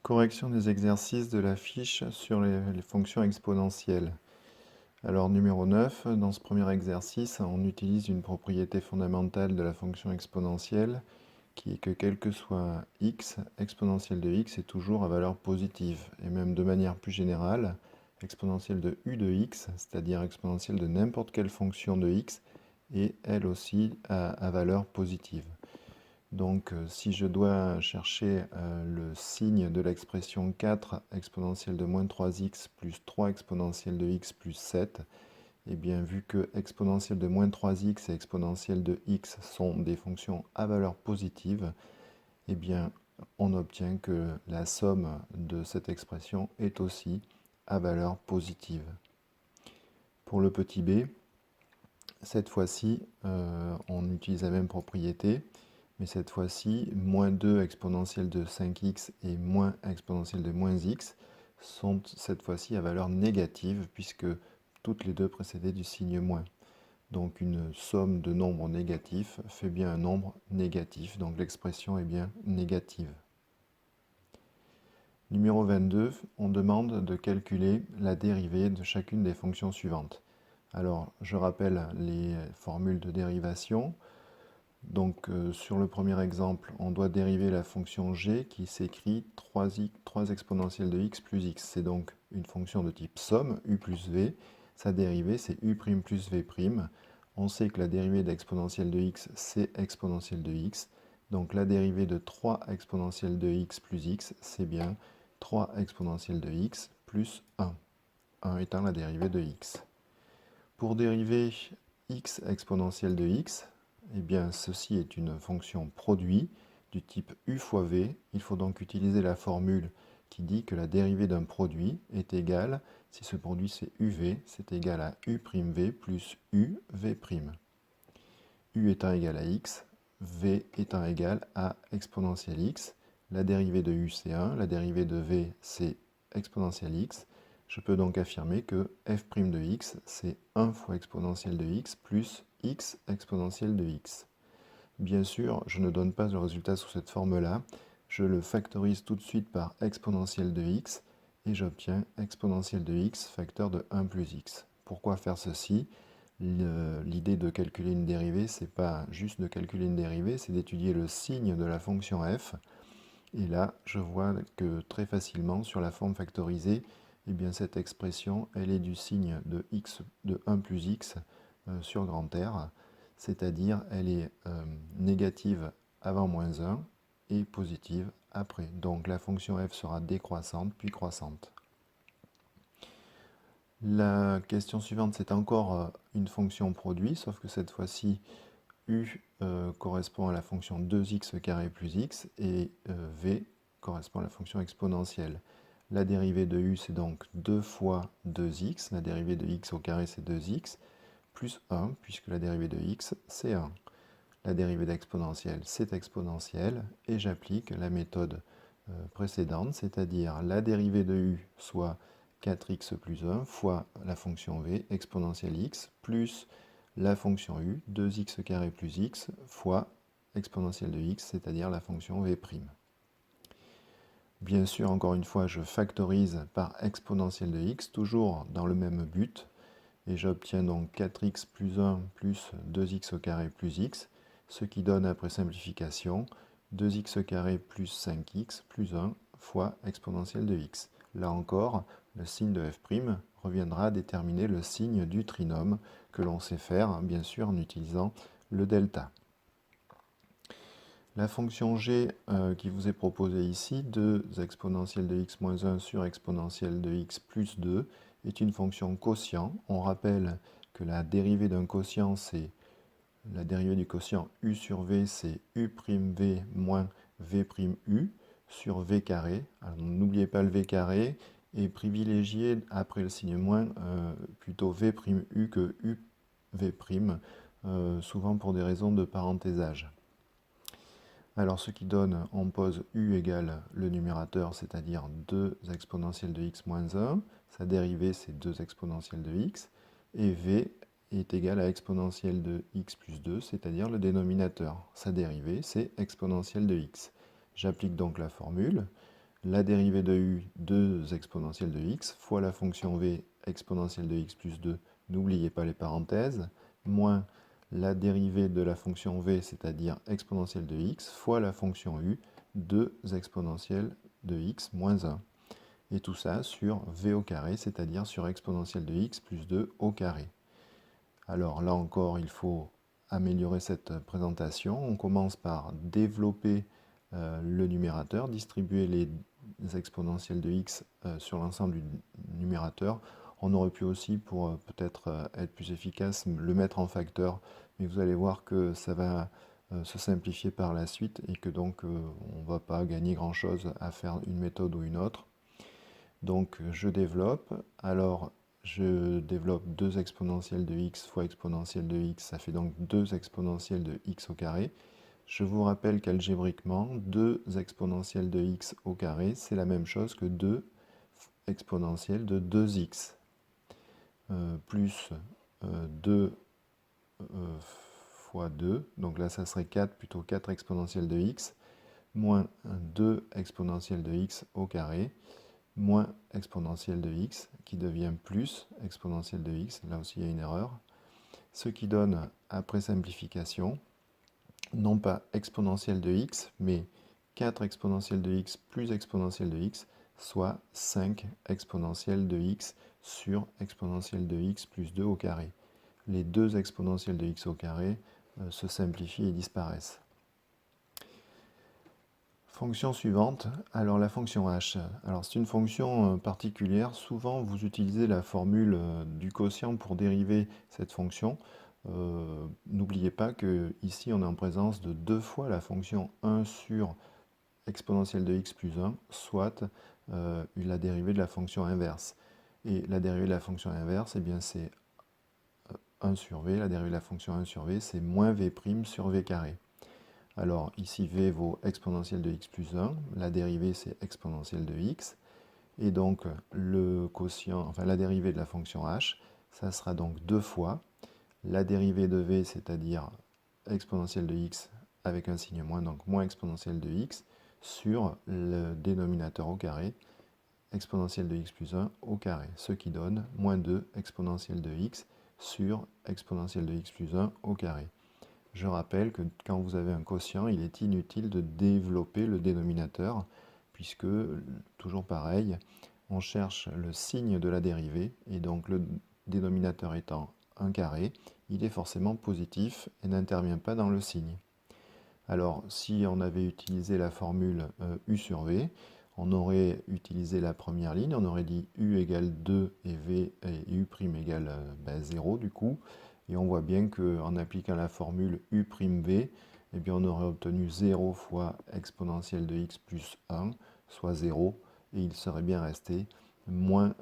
Correction des exercices de la fiche sur les fonctions exponentielles. Alors numéro 9, dans ce premier exercice, on utilise une propriété fondamentale de la fonction exponentielle qui est que quel que soit x, exponentielle de x est toujours à valeur positive. Et même de manière plus générale, exponentielle de u de x, c'est-à-dire exponentielle de n'importe quelle fonction de x, est elle aussi à valeur positive. Donc si je dois chercher le signe de l'expression 4 exponentielle de moins 3x plus 3 exponentielle de x plus 7, et bien vu que exponentielle de moins 3x et exponentielle de x sont des fonctions à valeur positive, et bien on obtient que la somme de cette expression est aussi à valeur positive. Pour le petit b, cette fois-ci, on utilise la même propriété, mais cette fois-ci, moins 2 exponentielle de 5x et moins exponentielle de moins x sont cette fois-ci à valeur négative, puisque toutes les deux précédaient du signe moins. Donc une somme de nombres négatifs fait bien un nombre négatif, donc l'expression est bien négative. Numéro 22, on demande de calculer la dérivée de chacune des fonctions suivantes. Alors, je rappelle les formules de dérivation. Donc, sur le premier exemple, on doit dériver la fonction g qui s'écrit 3 exponentielle de x plus x. C'est donc une fonction de type somme, u plus v. Sa dérivée, c'est u' plus v'. On sait que la dérivée d'exponentielle de x, c'est exponentielle de x. Donc, la dérivée de 3 exponentielle de x plus x, c'est bien 3 exponentielle de x plus 1. 1 étant la dérivée de x. Pour dériver x exponentielle de x, eh bien ceci est une fonction produit du type u fois v. Il faut donc utiliser la formule qui dit que la dérivée d'un produit est égale, si ce produit c'est uv, c'est égal à u'v plus uv'. U étant égal à x, v étant égal à exponentielle x. La dérivée de u c'est 1, la dérivée de v c'est exponentielle x. Je peux donc affirmer que f' de x, c'est 1 fois exponentielle de x plus x exponentielle de x. Bien sûr, je ne donne pas le résultat sous cette forme-là. Je le factorise tout de suite par exponentielle de x et j'obtiens exponentielle de x facteur de 1 plus x. Pourquoi faire ceci? L'idée de calculer une dérivée, c'est pas juste de calculer une dérivée, c'est d'étudier le signe de la fonction f. Et là, je vois que très facilement, sur la forme factorisée, eh bien, cette expression, elle est du signe de x de 1 plus x sur grand R, c'est-à-dire elle est négative avant moins 1 et positive après. Donc la fonction f sera décroissante puis croissante. La question suivante, c'est encore une fonction produit, sauf que cette fois-ci, u correspond à la fonction 2x carré plus x et v correspond à la fonction exponentielle. La dérivée de u, c'est donc 2 fois 2x, la dérivée de x au carré, c'est 2x, plus 1, puisque la dérivée de x, c'est 1. La dérivée d'exponentielle, c'est exponentielle, et j'applique la méthode précédente, c'est-à-dire la dérivée de u, soit 4x plus 1, fois la fonction v, exponentielle x, plus la fonction u, 2x carré plus x, fois exponentielle de x, c'est-à-dire la fonction v'. Bien sûr, encore une fois, je factorise par exponentielle de x, toujours dans le même but, et j'obtiens donc 4x plus 1 plus 2x au carré plus x, ce qui donne après simplification 2x carré plus 5x plus 1 fois exponentielle de x. Là encore, le signe de f' reviendra à déterminer le signe du trinôme que l'on sait faire, bien sûr, en utilisant le delta. La fonction g qui vous est proposée ici, 2 exponentielle de x moins 1 sur exponentielle de x plus 2, est une fonction quotient. On rappelle que la dérivée d'un quotient, c'est la dérivée du quotient u sur v, c'est u'v moins v'u sur v carré. N'oubliez pas le v carré et privilégiez après le signe moins plutôt v'u que uv', souvent pour des raisons de parenthésage. Alors ce qui donne, on pose u égale le numérateur, c'est-à-dire 2 exponentielle de x moins 1. Sa dérivée, c'est 2 exponentielle de x. Et v est égal à exponentielle de x plus 2, c'est-à-dire le dénominateur. Sa dérivée, c'est exponentielle de x. J'applique donc la formule. la dérivée de u, 2 exponentielle de x, fois la fonction v exponentielle de x plus 2, n'oubliez pas les parenthèses, moins la dérivée de la fonction v, c'est-à-dire exponentielle de x, fois la fonction u, 2 exponentielle de x moins 1. Et tout ça sur v au carré, c'est-à-dire sur exponentielle de x plus 2 au carré. Alors là encore, il faut améliorer cette présentation. On commence par développer le numérateur, distribuer les exponentielles de x sur l'ensemble du numérateur. On aurait pu aussi, pour peut-être être plus efficace, le mettre en facteur, mais vous allez voir que ça va se simplifier par la suite et que donc on ne va pas gagner grand-chose à faire une méthode ou une autre. Donc je développe, alors je développe 2 exponentielles de x fois exponentielle de x, ça fait donc 2 exponentielles de x au carré. Je vous rappelle qu'algébriquement, 2 exponentielles de x au carré, c'est la même chose que 2 exponentielles de 2x, plus 2 fois 2, donc là ça serait 4, plutôt 4 exponentielles de x, moins 2 exponentielles de x au carré, moins exponentielle de x, qui devient plus exponentielle de x, là aussi il y a une erreur, ce qui donne, après simplification, non pas exponentielle de x, mais 4 exponentielle de x plus exponentielle de x, soit 5 exponentielle de x sur exponentielle de x plus 2 au carré. Les deux exponentielles de x au carré se simplifient et disparaissent. Fonction suivante, alors la fonction h. Alors c'est une fonction particulière. Souvent vous utilisez la formule du quotient pour dériver cette fonction. N'oubliez pas que ici on est en présence de 2 fois la fonction 1 sur exponentielle de x plus 1, soit la dérivée de la fonction inverse. Et la dérivée de la fonction inverse, eh bien c'est 1 sur v. La dérivée de la fonction 1 sur v, c'est moins v' sur v carré. Alors ici v vaut exponentielle de x plus 1, la dérivée c'est exponentielle de x, et donc le quotient, enfin la dérivée de la fonction h, ça sera donc 2 fois la dérivée de v, c'est-à-dire exponentielle de x avec un signe moins, donc moins exponentielle de x, sur le dénominateur au carré, exponentielle de x plus 1 au carré, ce qui donne moins 2 exponentielle de x sur exponentielle de x plus 1 au carré. Je rappelle que quand vous avez un quotient, il est inutile de développer le dénominateur, puisque, toujours pareil, on cherche le signe de la dérivée, et donc le dénominateur étant un carré, il est forcément positif et n'intervient pas dans le signe. Alors, si on avait utilisé la formule u sur v, on aurait utilisé la première ligne, on aurait dit u égale 2 et v et u' égale 0 du coup, et on voit bien qu'en appliquant la formule u'v, eh bien on aurait obtenu 0 fois exponentielle de x plus 1, soit 0, et il serait bien resté moins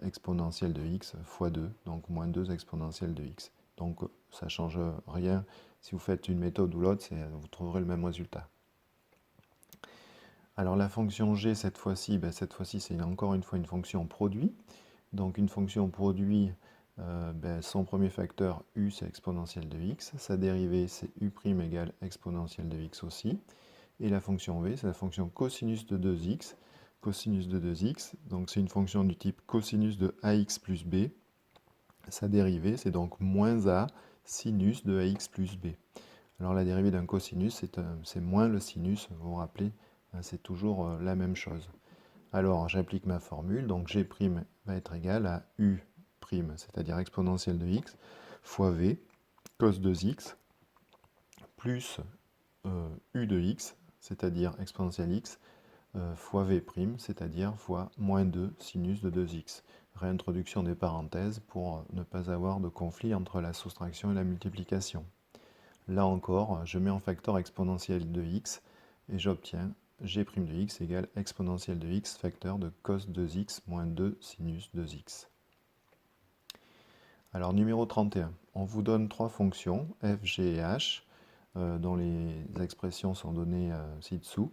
exponentielle de x fois 2, donc moins 2 exponentielle de x. Donc ça ne change rien. Si vous faites une méthode ou l'autre, vous trouverez le même résultat. Alors la fonction g, cette fois-ci, c'est encore une fois une fonction produit. Donc une fonction produit, son premier facteur u, c'est exponentielle de x. Sa dérivée, c'est u' égale exponentielle de x aussi. Et la fonction v, c'est la fonction cosinus de 2x. Cosinus de 2x, donc c'est une fonction du type cosinus de ax plus b. Sa dérivée, c'est donc moins a sinus de ax plus b. Alors la dérivée d'un cosinus, c'est moins le sinus, vous vous rappelez, c'est toujours la même chose. Alors j'applique ma formule, donc g' va être égal à u', c'est-à-dire exponentielle de x, fois v, cos 2x, plus u de x, c'est-à-dire exponentielle x, fois v', c'est-à-dire fois moins 2 sinus de 2x. Réintroduction des parenthèses pour ne pas avoir de conflit entre la soustraction et la multiplication. Là encore, je mets en facteur exponentielle de x et j'obtiens g' de x égale exponentielle de x facteur de cos 2x moins 2 sinus 2x. Alors numéro 31, on vous donne trois fonctions, f, g et h, dont les expressions sont données ci-dessous,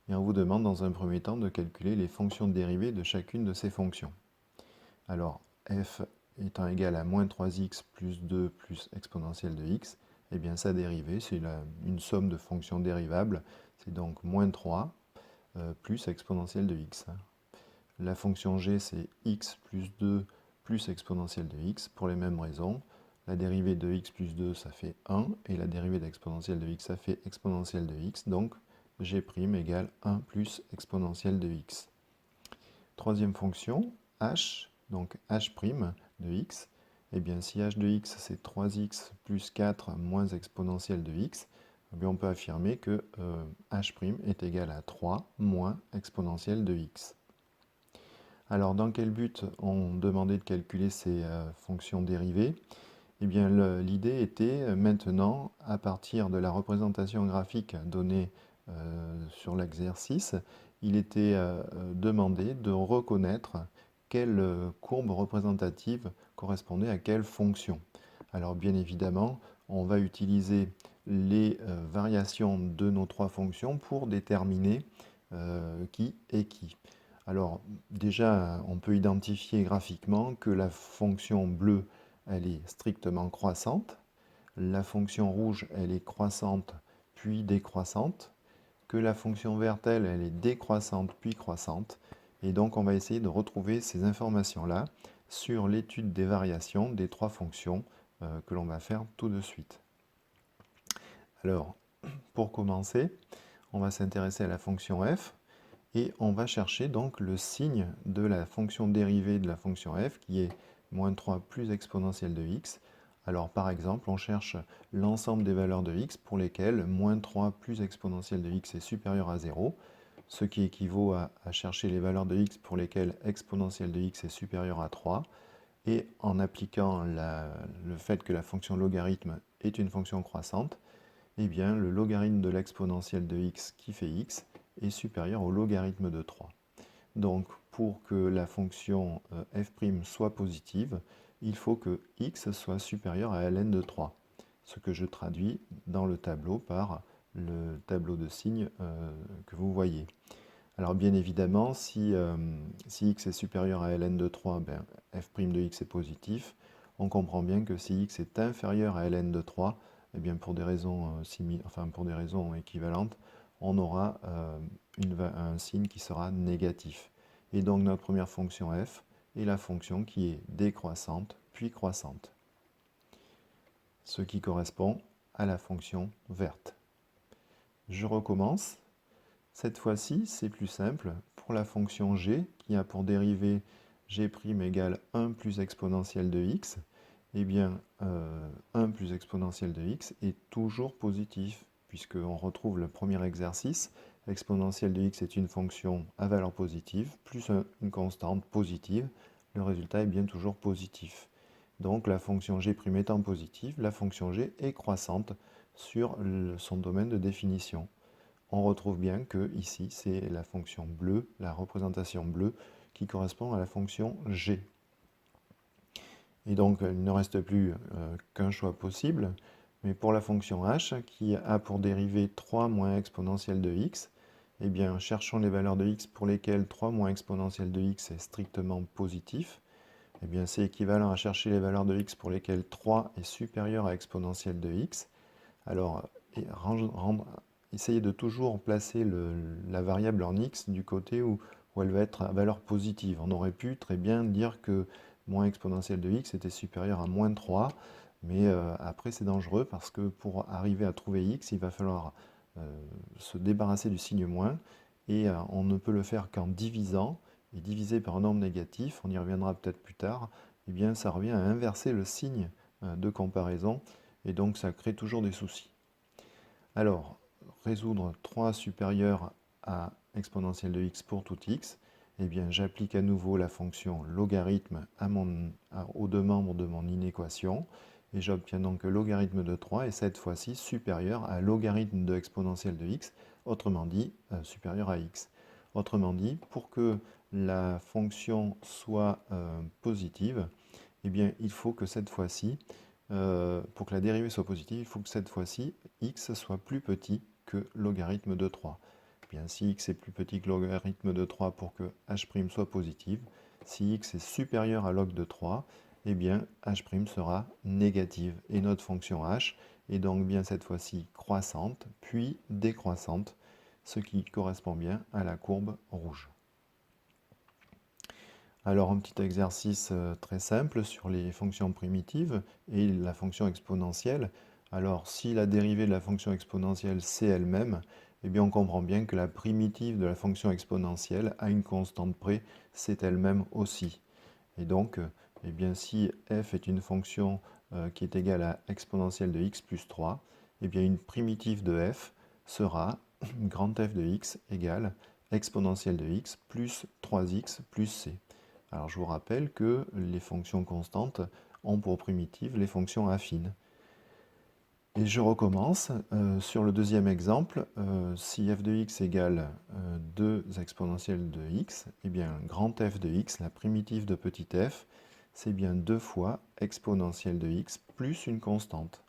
et on vous demande dans un premier temps de calculer les fonctions de dérivée de chacune de ces fonctions. Alors f étant égal à moins 3x plus 2 plus exponentielle de x, eh bien sa dérivée, c'est une somme de fonctions dérivables, c'est donc moins 3 plus exponentielle de x. La fonction g, c'est x plus 2 plus exponentielle de x, pour les mêmes raisons. La dérivée de x plus 2, ça fait 1, et la dérivée d'exponentielle de x, ça fait exponentielle de x, donc g' égale 1 plus exponentielle de x. Troisième fonction, h, donc h' de x, eh bien si h de x c'est 3x plus 4 moins exponentielle de x, eh bien on peut affirmer que h' est égal à 3 moins exponentielle de x. Alors dans quel but on demandait de calculer ces fonctions dérivées? Eh bien l'idée était maintenant, à partir de la représentation graphique donnée sur l'exercice, il était demandé de reconnaître quelle courbe représentative correspondait à quelle fonction. Alors bien évidemment, on va utiliser les variations de nos trois fonctions pour déterminer qui est qui. Alors déjà, on peut identifier graphiquement que la fonction bleue, elle est strictement croissante. La fonction rouge, elle est croissante puis décroissante. Que la fonction verte, elle est décroissante puis croissante. Et donc on va essayer de retrouver ces informations-là sur l'étude des variations des trois fonctions que l'on va faire tout de suite. Alors, pour commencer, on va s'intéresser à la fonction f. Et on va chercher donc le signe de la fonction dérivée de la fonction f qui est moins 3 plus exponentielle de x. Alors par exemple, on cherche l'ensemble des valeurs de x pour lesquelles moins 3 plus exponentielle de x est supérieur à 0, ce qui équivaut à chercher les valeurs de x pour lesquelles exponentielle de x est supérieure à 3. Et en appliquant le fait que la fonction logarithme est une fonction croissante, eh bien le logarithme de l'exponentielle de x qui fait x est supérieur au logarithme de 3. Donc pour que la fonction f' soit positive, il faut que x soit supérieur à ln de 3, ce que je traduis dans le tableau par le tableau de signes que vous voyez. Alors bien évidemment, si x est supérieur à ln de 3, ben, f' de x est positif. On comprend bien que si x est inférieur à ln de 3, eh bien pour des raisons, pour des raisons équivalentes, on aura un signe qui sera négatif. Et donc notre première fonction f est la fonction qui est décroissante puis croissante, ce qui correspond à la fonction verte. Je recommence. Cette fois-ci, c'est plus simple. Pour la fonction g, qui a pour dérivée g' égale 1 plus exponentielle de x, eh bien 1 plus exponentielle de x est toujours positif, puisqu'on retrouve le premier exercice. L'exponentielle de x est une fonction à valeur positive, plus une constante positive. Le résultat est bien toujours positif. Donc la fonction g' étant positive, la fonction g est croissante sur son domaine de définition. On retrouve bien que ici c'est la fonction bleue, la représentation bleue, qui correspond à la fonction g. Et donc il ne reste plus qu'un choix possible, mais pour la fonction h, qui a pour dérivée 3 moins exponentielle de x, eh bien cherchons les valeurs de x pour lesquelles 3 moins exponentielle de x est strictement positif. Eh bien c'est équivalent à chercher les valeurs de x pour lesquelles 3 est supérieur à exponentielle de x. Alors, essayez de toujours placer la variable en x du côté où elle va être à valeur positive. On aurait pu très bien dire que moins exponentielle de x était supérieur à moins 3, mais après c'est dangereux parce que pour arriver à trouver x, il va falloir se débarrasser du signe moins, et on ne peut le faire qu'en divisant, et diviser par un nombre négatif, on y reviendra peut-être plus tard, eh bien ça revient à inverser le signe de comparaison, et donc ça crée toujours des soucis. Alors, résoudre 3 supérieur à exponentielle de x pour tout x, eh bien j'applique à nouveau la fonction logarithme aux deux membres de mon inéquation, et j'obtiens donc que logarithme de 3 est cette fois-ci supérieur à logarithme de exponentielle de x, autrement dit supérieur à x. Autrement dit, pour que la fonction soit positive, eh bien il faut que cette fois-ci, pour que la dérivée soit positive, il faut que cette fois-ci, x soit plus petit que logarithme de 3. Eh bien, si x est plus petit que logarithme de 3 pour que h' soit positive, si x est supérieur à log de 3, eh bien h' sera négative. Et notre fonction h est donc bien cette fois-ci croissante, puis décroissante, ce qui correspond bien à la courbe rouge. Alors un petit exercice très simple sur les fonctions primitives et la fonction exponentielle. Alors si la dérivée de la fonction exponentielle c'est elle-même, eh bien on comprend bien que la primitive de la fonction exponentielle à une constante près, c'est elle-même aussi. Et donc, eh bien, si f est une fonction qui est égale à exponentielle de x plus 3, eh bien une primitive de f sera grand f de x égale exponentielle de x plus 3x plus c. Alors je vous rappelle que les fonctions constantes ont pour primitive les fonctions affines. Et je recommence. Sur le deuxième exemple, si f de x égale 2 exponentielle de x, eh bien grand f de x, la primitive de petit f, c'est bien 2 fois exponentielle de x plus une constante.